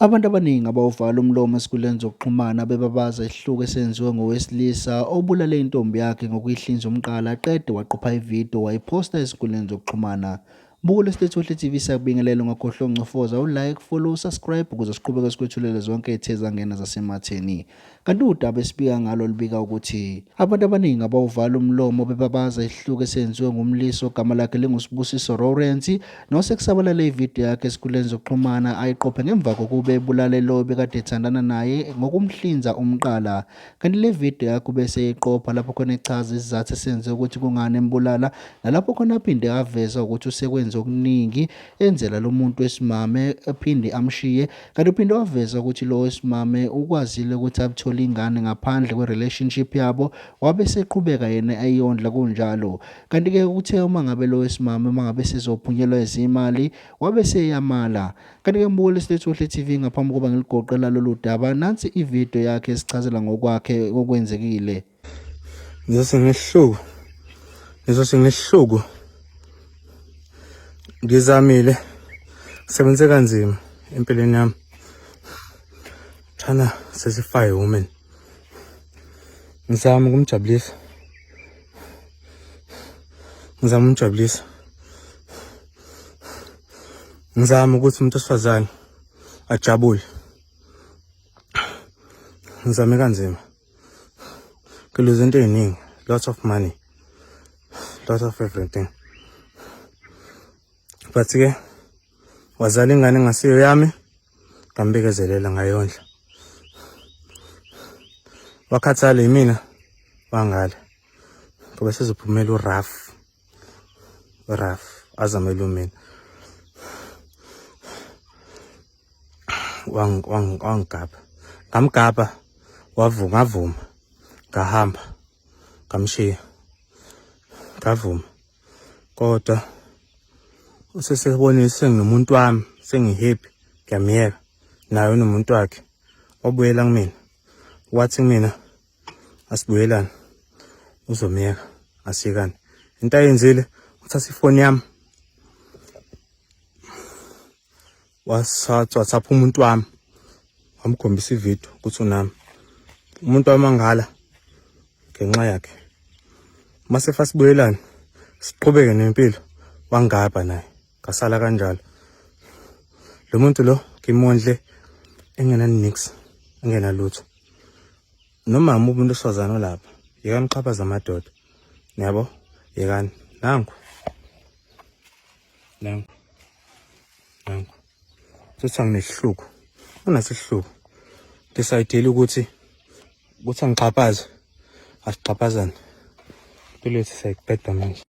Abantu abaningi abawuvala umlomo esikhundleni zokuxhumana bebabaza isihluku esenziwe ngowesilisa obulale intombi yakhe ngokuyihlinza umqala aqede waqopha ividiyo wayiphosta ezinkundleni zokuxhumana. Buka Lesithathu TV sakubingelela ungakhohlwa ukuncofoza u-like, follow, subscribe ukuze siqhubeke sikwethulele zonke ezithe zangena zasematheni. Kanti udaba esibika ngalo libika ukuthi abantu abaningi abawuvala umlomo bebabaza isihluku esenziwe ngumlisi ogama lakhe linguSibusiso Lawrence nosekusabalale ividiyo yakhe esikhundleni zokuxhumana ayiqophe ngemva kokuba ebulale lo bekade ethandana naye ngokumhlinza umqala. Kanti le vidiyo yakhe bese eyiqopha lapho khona echaza isizathu esenze ukuthi kungani embulala, nalapho khona aphinde aveza ukuthi usekwenze okuningi enzela lo muntu wesimame aphinde amshiye. Kanti uphinde waveza ukuthi lo wesimame ukwazile ukuthi athole ingane ngaphandle kwe-relationship yabo, wabe seqhubeka yena ayondla kunjalo. Kanti-ke uthe uma ngabe lo wesimame uma ngabe sezophunyelwa izimali wabe seyamala. Kanti-ke mbuka Lesithathu TV ngaphambi kokuba ngiligoqela lolu daba, nansi ividiyo yakhe esichazela ngokwakhe okwenzekile. Ngizosengihluku ngizamile sebenze kanzima empilweni yami thana sesifaye woman. Ngizama ukumjabulisa, ngizama ukuthi umuntu osifazane ajabule. Ngizame kanzima, ngiluze into eziningi, lots of money, lots of everything, but-ke wazala ingane engasiyo yami, ngambekezelela ngayondla. Wakhathala yimina wangala ngoba sezophumela uRaf azamela umina. Wangigabha, ngamgabha ngavuma, ngahamba ngamshiya, ngavuma. Kodwa usesebonile senginomuntu wami, sengihappy, ngiyamyeka naye unomuntu wakhe, wabuyela kumina. Wathi kumina asibuyelane, uzomyeka asikane. Into ayenzile uthatha ifoni yami wasapha umuntu wami, wamkhombisa ividiyo ukuthi unami. Umuntu wami angala ngenxa yakhe. Mase fasibuyelane siqhubeke nempilo, wangapha naye ngasala kanjalo. Lo muntu lo ngimondle engenanix, engenalutho. Noma umuntu osifazane lapha yekani xhaphaza amadoda, yabo, yekani. Nangu futhi anginehluku, unasihluku, decide ukuthi angixhaphaze, asixhaphazane. Impilo yethu siyayiqeda manje.